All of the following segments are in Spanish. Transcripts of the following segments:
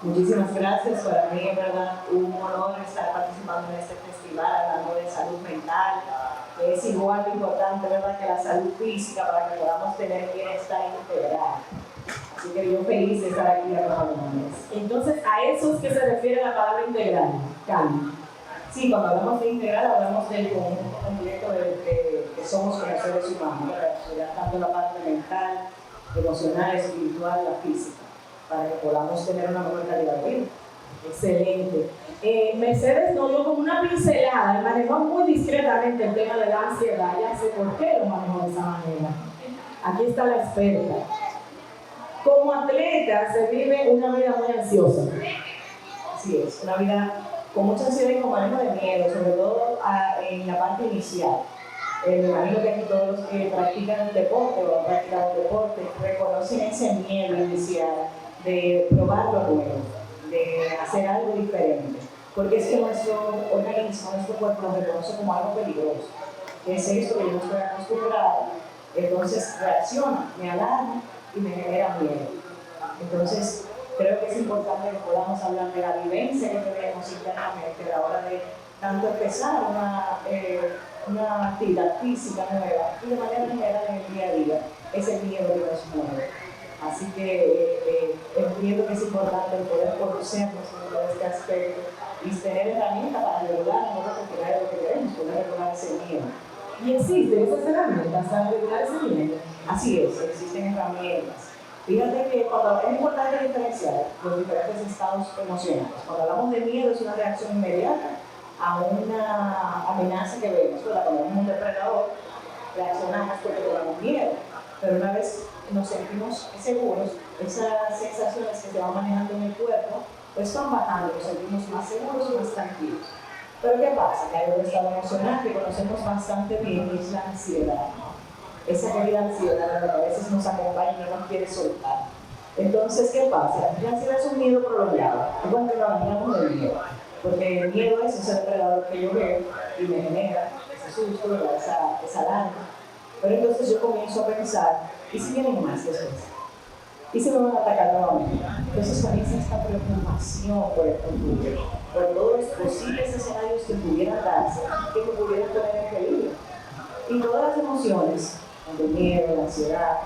Muchísimas gracias. Para mí, en verdad, un honor estar participando en este festival hablando de salud mental, que es igual de importante, ¿verdad?, que la salud física para que podamos tener bienestar integral. Así que yo feliz de estar aquí acompañándoles. Entonces, a eso es que se refiere la palabra integral, Cali. Sí, cuando hablamos de integral, hablamos del conjunto completo que somos como seres humanos, tanto la parte mental, emocional, espiritual, la física, para que podamos tener una mejor calidad de vida. Excelente. Mercedes nos dio como una pincelada y manejó muy discretamente el tema de la ansiedad. Ya sé por qué lo manejó de esa manera. Aquí está la experta. Como atleta se vive una vida muy ansiosa. Así es, una vida con mucha ansiedad y con manejo de miedo, sobre todo en la parte inicial. Me imagino que aquí todos los que practican el deporte o han practicado el deporte reconocen ese miedo inicial de probar lo nuevo, de hacer algo diferente. Porque es que nuestro organismo, nuestro cuerpo lo reconoce como algo peligroso. Que es esto que yo no estoy acostumbrado. Entonces reacciona, me alarma y me genera miedo. Entonces, creo que es importante que podamos hablar de la vivencia que tenemos internamente a la hora de tanto empezar una actividad física nueva y de manera general en el día a día, ese miedo que nos mueve. Así que entiendo que es importante el poder conocernos en todo este aspecto y tener herramientas para regular lo que queremos, poder regular ese miedo. ¿Y existen esas herramientas para regular ese miedo? Así es, existen herramientas. Fíjate que es importante diferenciar los diferentes estados emocionales. Cuando hablamos de miedo es una reacción inmediata a una amenaza que vemos, ¿verdad? Cuando vemos un depredador, reaccionamos porque tenemos miedo. Pero una vez nos sentimos seguros, esas sensaciones que se van manejando en el cuerpo, pues van bajando, nos sentimos más seguros y más tranquilos. Pero ¿qué pasa? Que hay otro estado emocional que conocemos bastante bien, que es la ansiedad. Esa querida ansiedad que a veces nos acompaña y no nos quiere soltar. Entonces, ¿qué pasa? La ansiedad es un miedo prolongado. Igual que lo hablamos del miedo. Porque el miedo es ese depredador que yo veo y me genera ese susto, esa alarma. Pero entonces yo comienzo a pensar, ¿y si vienen más después? ¿Y si me van a atacar nuevamente? Entonces comienza esta preocupación por el futuro, por todos los posibles escenarios que pudieran darse, que me pudieran poner en peligro. Y todas las emociones, el miedo, la ansiedad,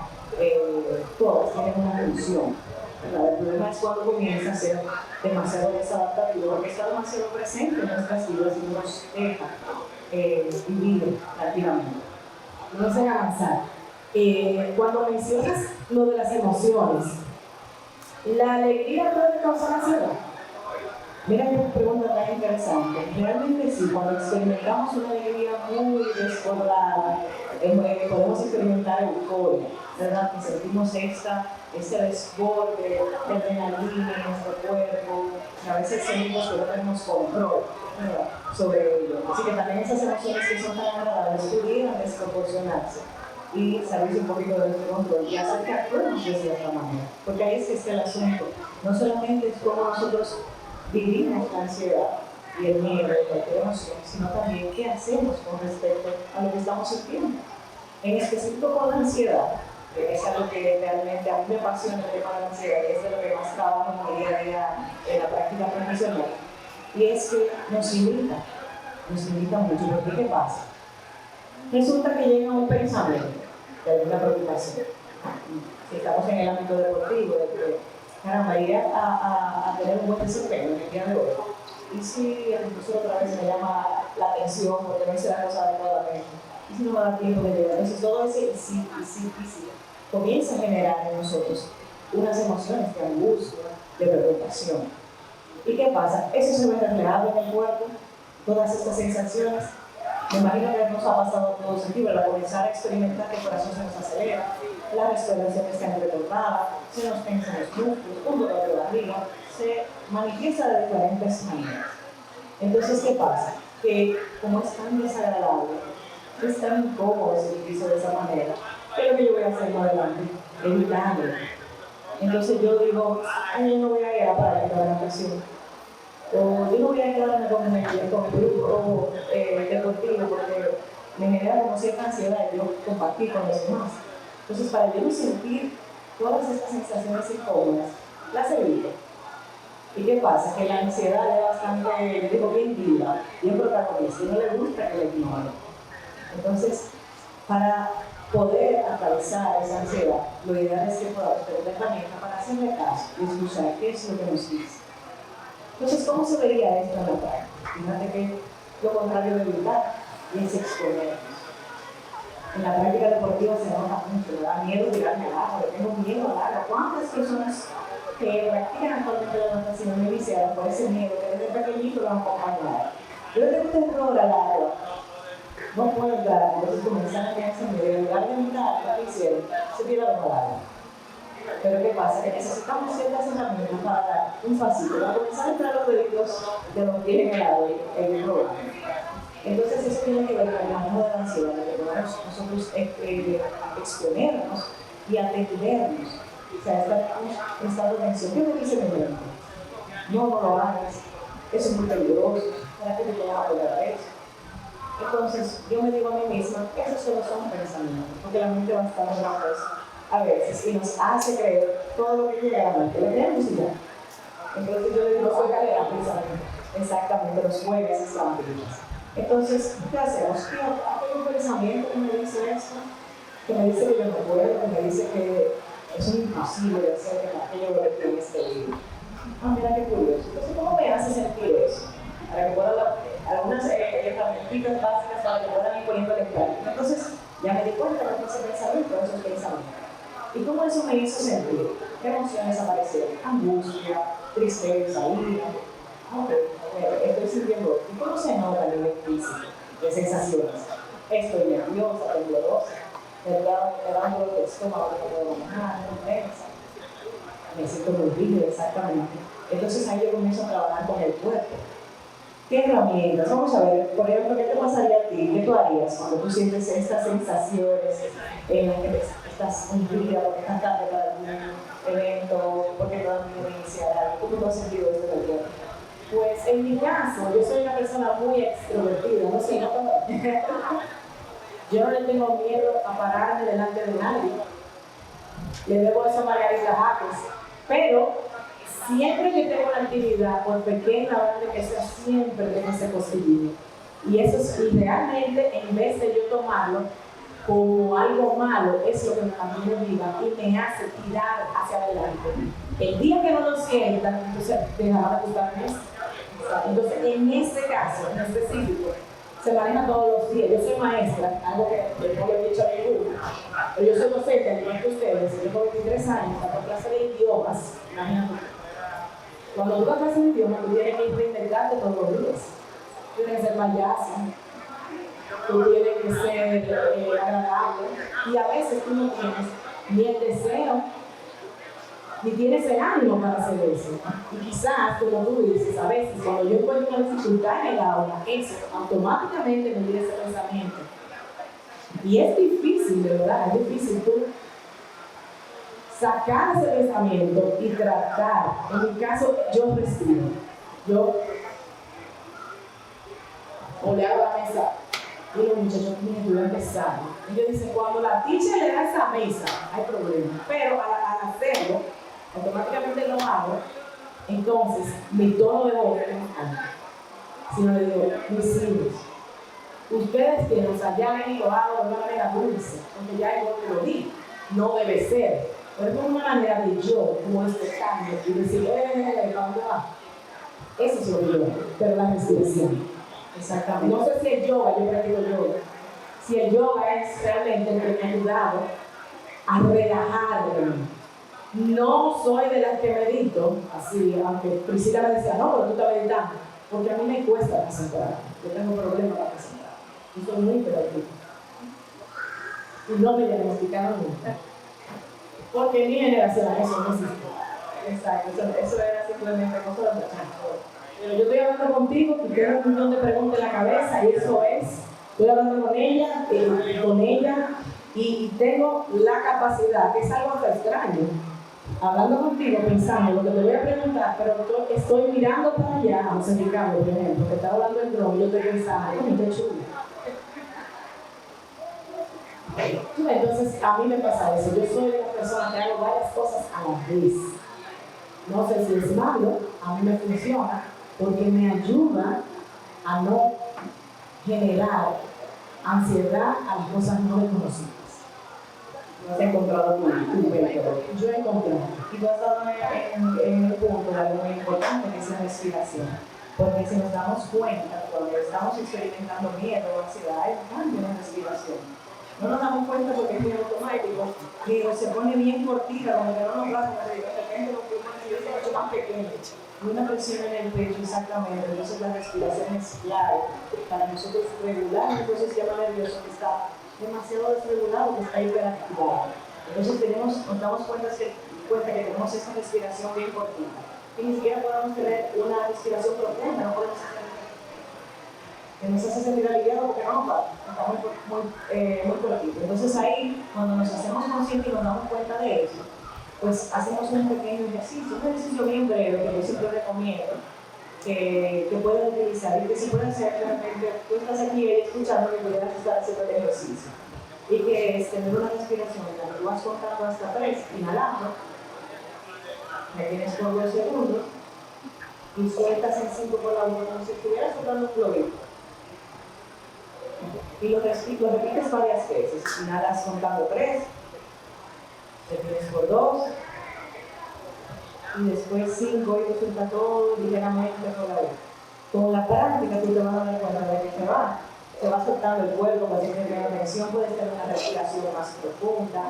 todas tienen una función. El problema es cuando comienza a ser demasiado desadaptativo, porque está demasiado presente en nuestras vidas y nos deja vivir activamente. No sé avanzar. Cuando mencionas lo de las emociones, ¿la alegría puede causar ansiedad? Mira qué pregunta tan interesante. Realmente sí, cuando experimentamos una alegría muy desbordada, podemos experimentar euforia, ¿verdad? Que sentimos ese desborde de adrenalina en nuestro cuerpo, que a veces sentimos que no tenemos control, ¿verdad?, sobre ello. Así que también esas emociones que son tan agradables pudieran desproporcionarse y salirse un poquito de nuestro control y hacer que actuemos de cierta manera. Porque ahí es que está el asunto. No solamente es cómo nosotros vivimos la ansiedad y el miedo y cualquier emoción, sino también qué hacemos con respecto a lo que estamos sintiendo. En específico con la ansiedad, que es algo que realmente a mí me apasiona el tema de la ansiedad y es de lo que más trabajo en mi día a día en la práctica profesional, y es que nos limita mucho. Porque ¿qué pasa? Resulta que llega un pensamiento de alguna preocupación. Si estamos en el ámbito deportivo, de que caramba, iré a tener un buen desempeño en el día de hoy. Y si el profesor otra vez me llama la atención porque no hice la cosa adecuadamente, y si no me da tiempo de llegar. Entonces todo ese sí comienza a generar en nosotros unas emociones de angustia, de preocupación. ¿Y qué pasa? Eso se ve reflejado en el cuerpo, todas estas sensaciones. Me imagino que nos ha pasado a todos aquí, ¿verdad? Comenzar a experimentar que el corazón se nos acelera, la respiración está entrecortada, se nos tensan los músculos, un dolor de barriga, se manifiesta de diferentes maneras. Entonces, ¿qué pasa? Que como es tan desagradable, es tan incómodo sentirse de esa manera, ¿qué es lo que yo voy a hacer más adelante? Evitarlo. Entonces yo digo, ay, yo no voy a ir a la práctica de natación, o yo no voy a quedarme con el grupo deportivo porque me genera como cierta ansiedad de yo compartir con los demás. Entonces, para yo no sentir todas estas sensaciones incómodas, las evito. ¿Y qué pasa? Que la ansiedad es bastante, le digo, bien viva, bien protagonista, y no le gusta que le ignoren. Entonces, para poder atravesar esa ansiedad, lo ideal es que podamos tener la herramienta para hacerle caso y escuchar qué es lo que nos dice. Entonces, ¿cómo se vería esto en la práctica? Fíjate que lo contrario de evitar es exponernos. En la práctica deportiva se nota mucho, me da miedo tirarme al agua, le tengo miedo al agua. ¿Cuántas personas que practican actualmente la natación iniciaron por ese miedo que desde pequeñito lo han acompañado? Yo le tengo terror al agua, no puedo entrar, entonces comenzaron a ese miedo, en lugar de evitar lo que hicieron, se tiraron al agua. Pero ¿qué pasa? Que necesitamos ciertas herramientas para dar un pasito, para comenzar a entrar los deditos de los pies en el agua, en el programa. Entonces eso tiene que ver con el manejo de la ansiedad, de que podamos nosotros exponernos y atendernos. O sea, estar prestando atención. ¿Qué me dice mi mente? No lo hagas, eso es muy peligroso, ¿para qué te vas a apoyar a eso? Entonces yo me digo a mí misma, esos solo son pensamientos, porque la mente va a estar hablando eso a veces y nos hace creer todo lo que llega a la mente, lo creemos y ya. Entonces yo le digo, juega de la pensamiento. Exactamente, los jueves están vivos. Entonces, ¿qué hacemos? Hay un pensamiento que me dice esto, que me dice que yo no puedo, que me dice que es imposible de hacer que aquello lo que en este libro. Mira qué curioso. Entonces, ¿cómo me hace sentir eso? Para que puedan algunas herramientas básicas para que puedan ir poniéndole en práctica. Entonces, ya me di cuenta de ese pensamiento, esos pensamientos. ¿Y cómo eso me hizo sentir? ¿Qué emociones aparecieron? Angustia, tristeza, ira. Estoy sintiendo. ¿Y cómo se nota a nivel físico de sensaciones? Estoy nerviosa, temblorosa, me da un dolor de estómago, no puedo manejar, me siento muy rígido, exactamente. Entonces ahí yo comienzo a trabajar con el cuerpo. ¿Qué herramientas? Vamos a ver, por ejemplo, ¿qué te pasaría a ti? ¿Qué tú harías cuando tú sientes estas sensaciones en las que estás hundida, porque estás tarde para algún evento, porque no has podido iniciar algo? ¿Cómo tú has sentido esto en el cuerpo? Pues en mi caso, yo soy una persona muy extrovertida, no sé, yo no le tengo miedo a pararme delante de nadie. Le debo eso a Margarita Jaques, pero siempre que tengo una actividad, por pequeña o grande que sea, siempre tengo ese positivo. Y eso es, y realmente, en vez de yo tomarlo como algo malo, es lo que me mantiene viva y me hace tirar hacia adelante. El día que no lo sientan, entonces dejará de gustarme eso. Entonces, en este caso, en específico, se maneja todos los días. Yo soy maestra, algo que no le he dicho a ninguno, pero yo soy docente, al igual que ustedes. Yo tengo 23 años, tengo clase de idiomas. Imagínate. Cuando tú das clase de idiomas, tú tienes que reinventarte todos los días. Tú tienes que ser payasa, tú tienes que ser agradable, y a veces tú no tienes ni el deseo, ni tienes el ánimo para hacer eso. Y quizás, como tú dices, a veces cuando yo encuentro una dificultad en el aula, eso automáticamente me tira ese pensamiento. Y es difícil, de verdad, es difícil tú sacar ese pensamiento y tratar. En mi caso, yo respiro. Yo o le hago la mesa. Y los muchachos tienen que empezar. Ellos dicen, cuando la teacher le da esa mesa, hay problema. Pero al hacerlo, automáticamente lo hago. Entonces, mi tono de voz es alto. Si no le digo, mis hijos, ustedes que nos hayan y lo hago de una manera dulce, porque ya yo te lo di, no debe ser. Pero es una manera de yo, como despertarme y decir, ¿dónde va? Eso es lo que yo hago, pero la respiración. Exactamente. No sé si el yoga, yo practico yoga. Si el yoga es realmente el que me ha ayudado a relajarme. No soy de las que medito, así, aunque Priscila me decía, no, pero tú estás meditando. Porque a mí me cuesta concentrarme. Yo tengo problemas para concentrarme. Yo soy muy hiperactiva. Y no me diagnosticaron nunca. Porque en mi generación eso no existía. Exacto, eso era simplemente cosa de muchachos. Pero yo estoy hablando contigo, que tengo un millón de preguntas en la cabeza, y eso es, estoy hablando con ella, y tengo la capacidad, que es algo hasta extraño, hablando contigo, pensando lo que te voy a preguntar, pero estoy mirando para allá, a José Ricardo, por ejemplo, que está hablando el dron, y yo estoy pensando, qué chulo. Entonces, a mí me pasa eso, yo soy de las personas que hago varias cosas a la vez. No sé si es malo, a mí me funciona, porque me ayuda a no generar ansiedad a las cosas no desconocidas. No has encontrado tu método. Yo he encontrado. Y tú has dado en el punto de algo muy importante, que es la respiración. Porque si nos damos cuenta, cuando estamos experimentando miedo o ansiedad, hay un cambio en la respiración. No nos damos cuenta porque es muy automático, pero se pone bien cortita, como que no nos pasa, de repente los pulmones son mucho más pequeños. Y una presión en el pecho, exactamente. Entonces la respiración es clave para nosotros regular el sistema nervioso que está demasiado desregulado, que está hiperactivado. Entonces nos damos cuenta que tenemos esta respiración bien cortita. Y ni siquiera podemos tener una respiración profunda, no podemos hacer que nos hace sentir aliviado porque no está muy cortito. Entonces ahí, cuando nos hacemos conscientes y nos damos cuenta de eso, pues hacemos un pequeño ejercicio bien breve que yo siempre recomiendo, que pueden utilizar y que se puede hacer realmente. Tú estás aquí escuchando que pudieras estar haciendo el ejercicio. Y que es tener una respiración en la que tú vas contando hasta 3, inhalando, retienes por 2 segundos y sueltas en 5 por la boca como si estuvieras soltando un globito. Y lo repites varias veces. Inhalas contando 3, retienes por 2, y después 5 y lo sueltas todo ligeramente por la boca. Con la práctica tú te vas a dar cuenta de que se va soltando el cuerpo, va teniendo la tensión, puedes tener una respiración más profunda.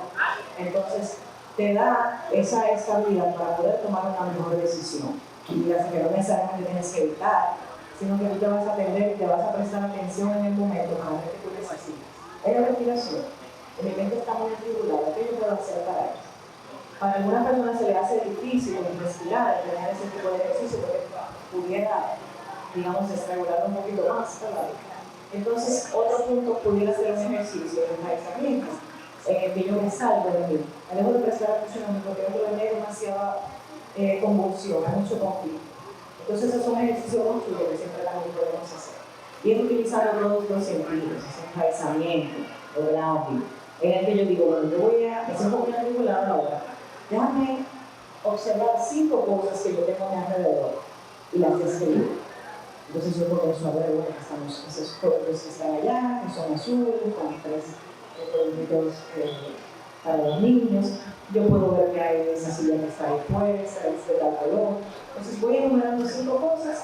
Entonces te da esa estabilidad para poder tomar una mejor decisión. Y así que no necesariamente tienes que evitar, sino que tú te vas a atender y te vas a prestar atención en el momento para ver que tú necesitas. Es la respiración. Mi mente está muy atribulada. ¿Qué yo puedo hacer para eso? Para algunas personas se le hace difícil respirar, tener ese tipo de ejercicio, porque pudiera, digamos, desregular un poquito más, ¿verdad? Entonces, otro punto pudiera ser un ejercicio de enraizamiento, en el que yo me salgo de mí. Me dejo de prestar atención a mí porque dentro de mí hay demasiada convulsión, hay mucho conflicto. Entonces, es un ejercicio muy chulo que siempre también podemos hacer. Y es utilizar todos los sentidos, ese enraizamiento, o grounding, en el que yo digo, bueno, yo voy a hacer un poquito regular ahora. Déjame observar 5 cosas que yo tengo a mi alrededor y las describo. Entonces yo comienzo a ver, bueno, que están esos colores que están allá, que son azules, con 3 coloritos para los niños. Yo puedo ver que hay esa silla que está ahí puesta, este tal color. Entonces voy enumerando 5 cosas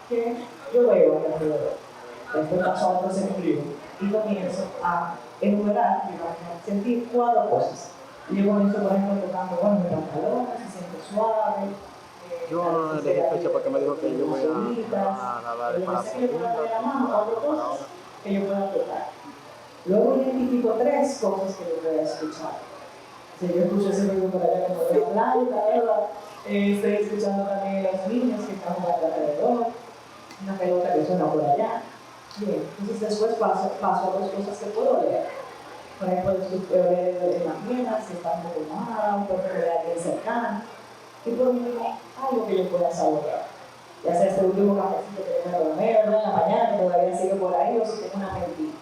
que yo veo a mi alrededor. Después paso a otro sentido y comienzo a enumerar, a sentir 4 cosas. Y yo comienzo, por ejemplo, tocando, bueno, mi pantalón, se siente suave. Yo no le dije fecha porque me dijo que yo voy a dar para la segunda, que yo pueda tocar. Luego identifico 3 cosas que yo voy a escuchar. Si yo escucho ese ruido por allá como de la planta, ¿verdad? Estoy escuchando también los niños que están jugando alrededor, una pelota que suena por allá. Bien, entonces después paso a 2 cosas que puedo leer. Por ejemplo, puedo leer en las piernas, si está un poco mojada, puedo leer a alguien cercano. Y por último, algo que yo pueda saborear. Ya sea este último cafecito que me tomé, ¿verdad? En la mañana, que todavía sigue por ahí, o si tengo una mentira.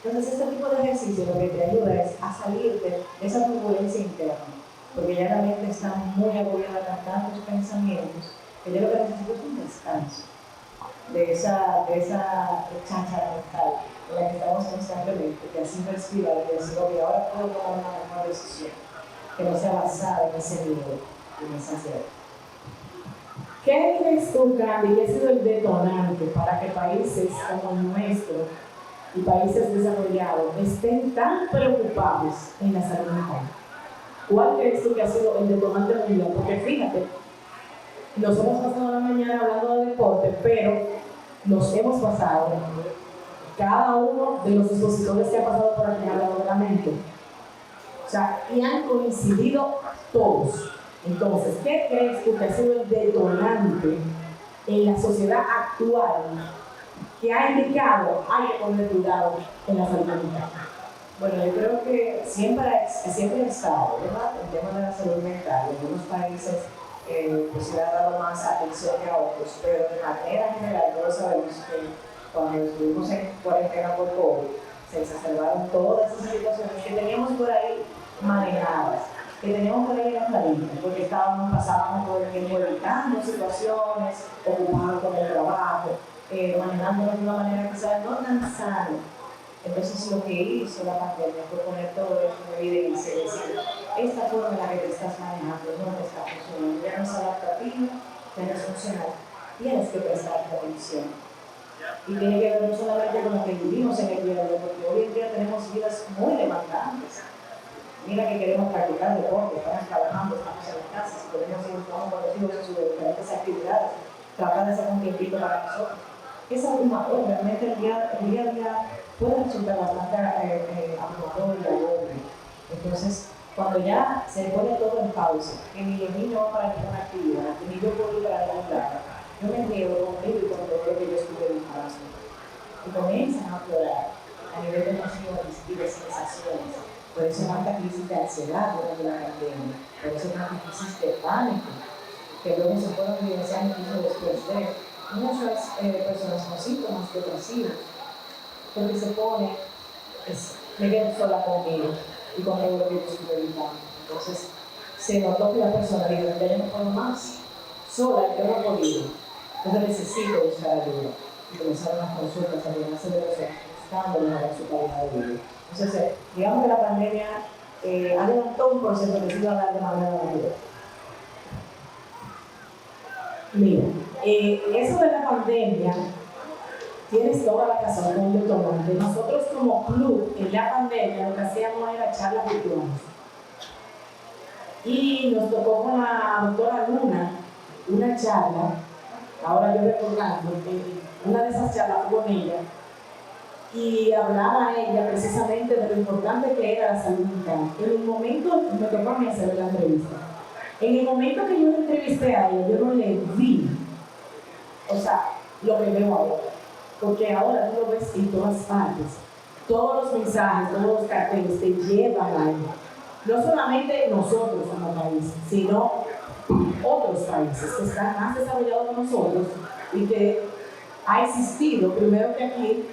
Entonces, este tipo de ejercicio lo que te ayuda es a salirte de esa turbulencia interna, porque ya la mente está muy agobiada con tantos pensamientos, que yo lo que necesito es un descanso de esa cháchara mental en la que estamos constantemente, que así respirar y decir, ok, ahora puedo tomar una mejor decisión, que no sea basada en ese miedo y en esa ansiedad. ¿Qué crees tú, Candy, que ha sido el detonante para que países como el nuestro y países desarrollados estén tan preocupados en la salud mental? ¿Cuál crees tú que ha sido el detonante mundial? Porque fíjate, nos hemos pasado la mañana hablando de deporte, pero nos hemos pasado cada uno de los expositores que ha pasado por aquí hablando de la mente. O sea, y han coincidido todos. Entonces, ¿qué crees tú que ha sido el detonante en la sociedad actual que ha indicado hay que poner cuidado en la salud mental? Bueno, yo creo que siempre ha estado, ¿verdad? El tema de la salud mental. En algunos países pues se le ha dado más atención que a otros, pero de manera general todos sabemos que cuando estuvimos en cuarentena por COVID, se exacerbaron todas esas situaciones que teníamos por ahí manejadas. que teníamos que leer en la línea, porque pasábamos todo el tiempo evitando situaciones, ocupados con el trabajo, manejándonos de una manera quizás no tan sana. Entonces lo que hizo la pandemia fue poner todo esto en evidencia y decir, esta forma en la que te estás manejando no te está funcionando, ya no es adaptativa, ya no es funcional, tienes que prestar atención. Y tiene que ver no solamente con lo que vivimos en el día de hoy, porque hoy en día tenemos vidas muy demandantes. Mira que queremos practicar deporte, estamos trabajando, estamos en la casa, si podemos ir con los hijos en sus diferentes actividades, tratar de hacer un tiempito para nosotros. Esa última hora, realmente el día a día puede resultar bastante abrumador y agobio. Entonces, cuando ya se pone todo en pausa, que ni el niño va para ninguna actividad, que ni yo puedo ir para ningún lado, yo me río conmigo y con todo lo que yo estuve buscando. Y comienzan a aflorar a nivel de emociones y de sensaciones. Por eso tanta crisis de ansiedad durante la pandemia, por eso tanta crisis de pánico, que luego se fueron evidenciando incluso después de muchas personas con síntomas depresivos, porque se pone, me quedo sola conmigo y con todo lo que yo estuve evitando. Entonces, se notó que la persona dijo, ya yo no puedo más, sola, yo no he podido, entonces necesito buscar ayuda. Y comenzaron las consultas a llenarse de los buscando mejorar su calidad de vida. Entonces, digamos que la pandemia adelantó un proceso que se iba a dar de manera natural. Mira, eso de la pandemia, tienes toda la razón con el detonante. Nosotros como club, en la pandemia, lo que hacíamos era charlas virtuales. Y nos tocó con la doctora Luna una charla, ahora yo recordando, una de esas charlas fue con ella, y hablaba ella precisamente de lo importante que era la salud mental. En el momento, me tocó a mí hacer la entrevista, en el momento que yo la entrevisté a ella, yo no le vi, o sea, lo que veo ahora, porque ahora tú lo ves en todas partes, todos los mensajes, todos los carteles te llevan a ella. No solamente nosotros como país, sino otros países que están más desarrollados que nosotros y que ha existido, primero que aquí,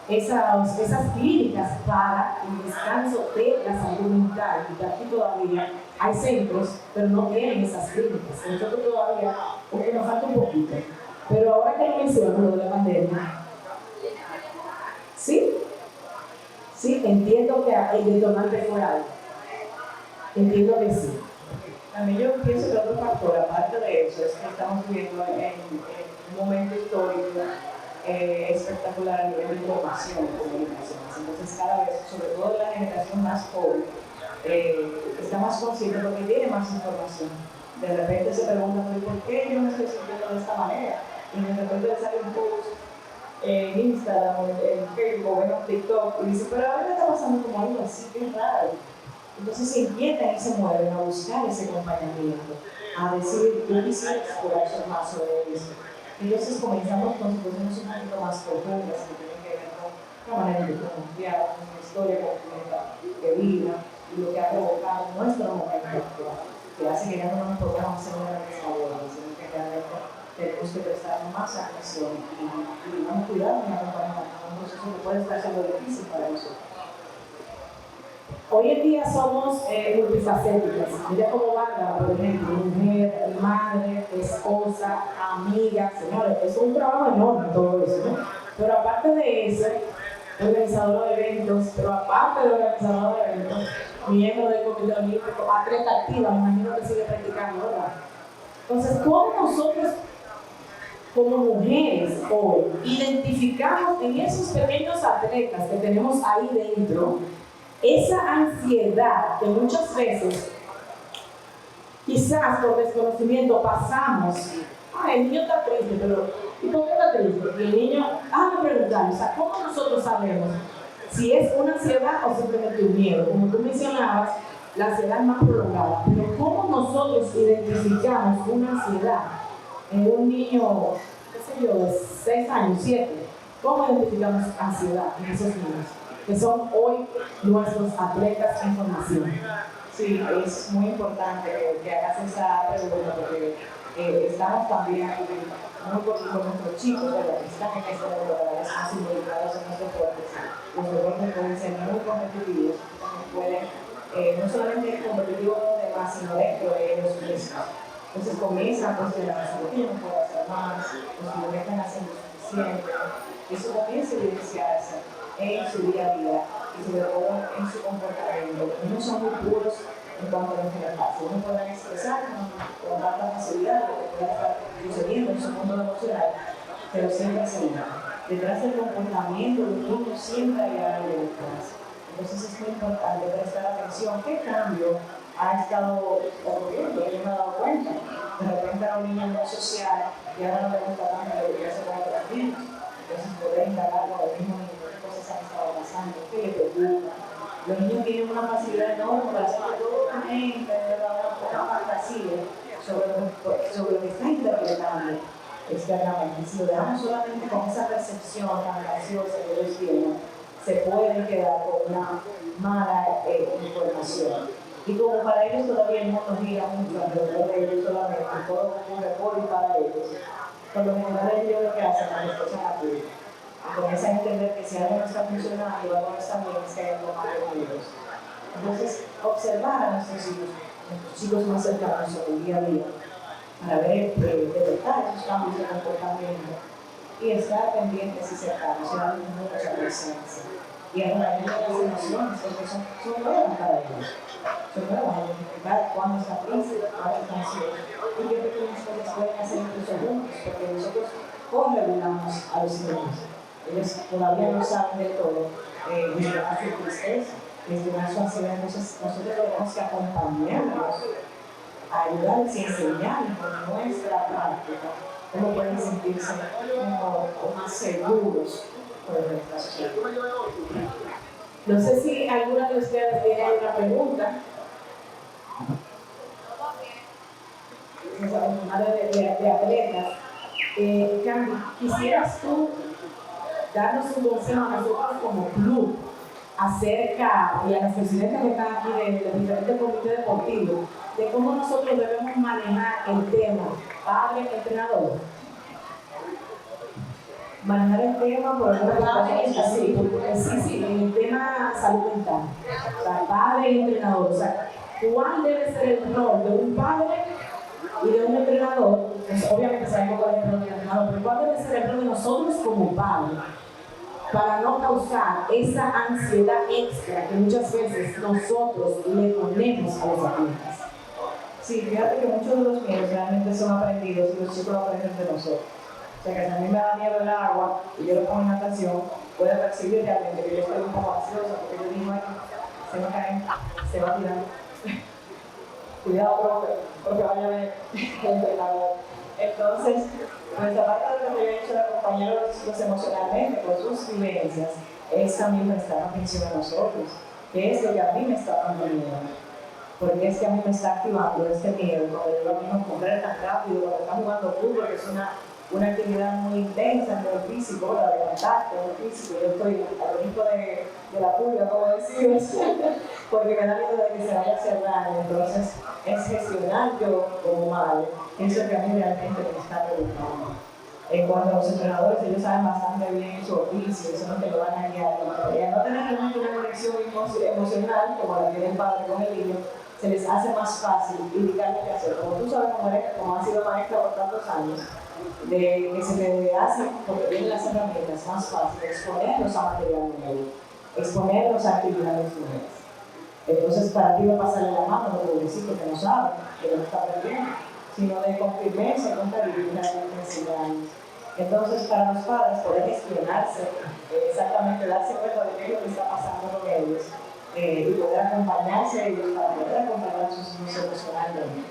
esas clínicas para el descanso de la salud mental, y que aquí todavía hay centros, pero no tienen esas clínicas. Nosotros todavía, porque nos falta un poquito. Pero ahora que lo menciono, lo de la pandemia, sí, entiendo que el detonante fue algo. Entiendo que sí. A mí yo pienso que otro factor, aparte de eso, es que estamos viviendo en un momento histórico espectacular a nivel de información y comunicaciones. Entonces, cada vez, sobre todo la generación más joven, está más consciente porque tiene más información. De repente se pregunta, ¿por qué yo me estoy sintiendo de esta manera? Y de repente le sale un post en Instagram, en Facebook o en TikTok y dice, pero ahora me está pasando como algo así, qué raro. Entonces se inquietan y se mueven a buscar ese acompañamiento, a decir, yo quisiera explorar más sobre eso. Entonces comenzamos con situaciones un poquito más profundas que tienen que ver con la manera de confiar, con una historia completa de vida y lo que ha provocado nuestro momento actual, que hace que ya no nos podamos hacer una desfavor, sino que realmente tenemos que prestar más atención y más cuidado en acompañar un proceso que puede estar siendo difícil para nosotros. Hoy en día somos multifacéticas. Mira cómo Bárbara, por ejemplo, mujer, madre, esposa, amiga, señores, es un trabajo enorme todo eso, ¿no? Pero aparte de eso, organizadora de eventos, pero aparte de organizadora de eventos, miembro del Comité Olímpico, atleta activa, me imagino que sigue practicando, ¿verdad? Entonces, ¿cómo nosotros, como mujeres hoy, identificamos en esos pequeños atletas que tenemos ahí dentro esa ansiedad que muchas veces, quizás por desconocimiento, pasamos? El niño está triste, pero ¿y por qué está triste? Y el niño, me preguntar, o sea, ¿cómo nosotros sabemos si es una ansiedad o simplemente un miedo? Como tú mencionabas, la ansiedad es más prolongada, pero ¿cómo nosotros identificamos una ansiedad en un niño, qué sé yo, de 6 años, 7? ¿Cómo identificamos ansiedad en esos niños, que son hoy nuestros atletas en formación? Sí, es muy importante que hagas esa pregunta porque estamos también muy por nuestros chicos, ¿verdad? Están en este lugar, están involucrados en los deportes. Los deportes pueden ser muy competitivos, también pueden no solamente competitivos de haciendo dentro de ellos mismos. Entonces comienzan a cuestionarse, ¿por qué yo no puedo hacer más? ¿Por qué están haciendo suficiente? Y eso comienza a evidenciarse en su día a día y sobre todo en su comportamiento. No son muy puros en cuanto a lo que les pasa. Uno puede expresar con tanta facilidad lo que puede estar sucediendo en su mundo emocional, pero siempre se da. Detrás del comportamiento de uno siempre hay algo detrás. Entonces es muy importante prestar atención. ¿Qué cambio ha estado ocurriendo? Yo me he dado cuenta. De repente era un niño muy social y ahora no le gusta tanto lo que hace con otros niños. Entonces poder indagar con el mismo niño qué cosas han estado pasando, qué le preocupa. Los niños tienen una facilidad enorme para hacer todo una mente, una fantasía sobre lo que está interpretando externamente. Si lo dejamos solamente con esa percepción tan graciosa que ellos tienen, se pueden quedar con una mala información. Y como para ellos todavía el mundo gira mucho alrededor de ellos solamente, todo ocurre por y para ellos, por lo general ellos lo que hacen es escuchar a ti. Y comienzan a entender que si algo no está funcionando y algo no está bien, es que hay algo mal con ellos. Entonces, observar a nuestros chicos más cercanos en el día a día, para ver, detectar esos cambios de comportamiento y estar pendientes y cercanos, y darles mucha presencia. Y acompañar las emociones, porque son nuevas para ellos. Son nuevas, identificar cuándo está triste, cuándo está ansioso. Y qué pequeñas cosas pueden hacer incluso juntos, porque nosotros corregulamos a los niños. Ellos todavía no saben de todo, gestionar su tristeza, gestionar su ansiedad. Entonces, nosotros tenemos que acompañarlos, a ayudarles y enseñarles con nuestra práctica cómo pueden sentirse mejor o más seguros por el resto de la sociedad. No sé si alguna de ustedes tiene alguna pregunta. Madre de atletas. Candy, ¿quisieras tú darnos un consejo a nosotros como club acerca, y a los presidentes que están aquí del diferente comité deportivo, de cómo nosotros debemos manejar el tema padre-entrenador? Manejar el tema por el tema salud mental. O sea, padre y entrenador. O sea, ¿cuál debe ser el rol de un padre y de un entrenador? Pues obviamente sabemos cuál es el rol del entrenador, pero ¿cuál debe ser el rol de nosotros como padres? Para no causar esa ansiedad extra que muchas veces nosotros le ponemos a los atletas. Sí, fíjate que muchos de los miedos realmente son aprendidos y los chicos lo aprenden de nosotros. O sea que si a mí me da miedo el agua y yo lo pongo en natación, puede percibir realmente que yo estoy un poco ansiosa porque yo digo, se va a caer, se va a tirar. Cuidado, porque vaya a ver el entrenador. Entonces, pues aparte de lo que yo he hecho de acompañar a los chicos emocionalmente con sus vivencias, es también prestar atención a nosotros. ¿Qué es lo que a mí me está dando miedo? Porque es que a mí me está activando este miedo. Cuando yo lo mismo correr tan rápido, cuando está jugando fútbol, que es una actividad muy intensa en el físico, la de contacto, el físico. Yo estoy al ritmo de la pulga, como decimos, porque me da miedo de que se vaya a hacer daño. Entonces, es gestionar yo como madre. Eso que a mí realmente me está preguntando. En cuanto a los entrenadores, ellos saben bastante bien su oficio, eso no te lo van a guiar. Y al no tener realmente una conexión emocional, como la tiene el padre con el niño, se les hace más fácil indicarle qué hacer. Como tú sabes, como has sido maestra por tantos años, de que se te hace, porque tienen las herramientas más fáciles, exponerlos a material nuevo, exponerlos a actividades nuevas. Entonces, para ti va a pasarle la mano a los pobrecito que no sabe, que no está aprendiendo, sino de con firmeza, con cariño, enseñarles. Entonces, para los padres, poder gestionarse, exactamente darse cuenta de qué es lo que está pasando con ellos y poder acompañarse a ellos para poder acompañar a sus hijos emocionalmente.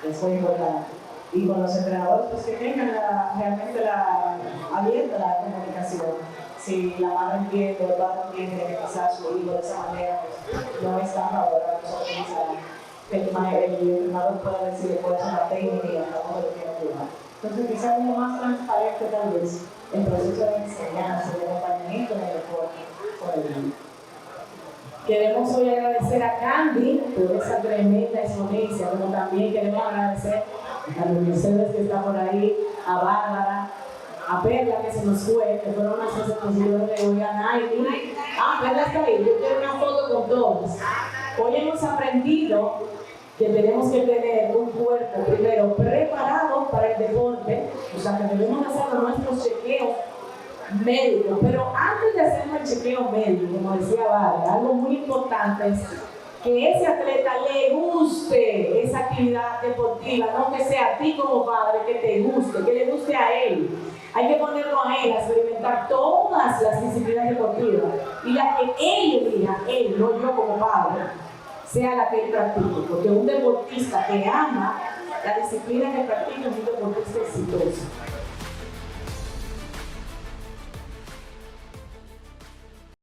Es muy importante. Y con los entrenadores, pues que tengan realmente abierta la comunicación. Si la madre entiende o el padre entiende que quizás su hijo de esa manera pues, no es tan favorable a nosotros, que el entrenador pueda decirle cuál es la técnica y hasta dónde lo quiere ayudar. Entonces, quizás como más transparente tal vez el proceso de enseñanza, de acompañamiento en el deporte con el niño. Queremos hoy agradecer a Candy por esa tremenda exponencia, como también queremos agradecer a los Mercedes que está por ahí, a Bárbara, a Perla que se nos fue, que fueron nuestros expositores de hoy, a Naili. Perla está ahí, yo quiero una foto con todos. Hoy hemos aprendido que tenemos que tener un cuerpo primero preparado para el deporte, o sea que debemos hacer nuestros chequeos médicos, pero antes de hacer el chequeo médico, como decía Vale, algo muy importante es que ese atleta le guste esa actividad deportiva, no que sea a ti como padre que te guste, que le guste a él. Hay que ponerlo a él a experimentar todas las disciplinas deportivas y la que él elija, él, no yo como padre, sea la que él practique, porque un deportista que ama la disciplina que practica es un deportista exitoso.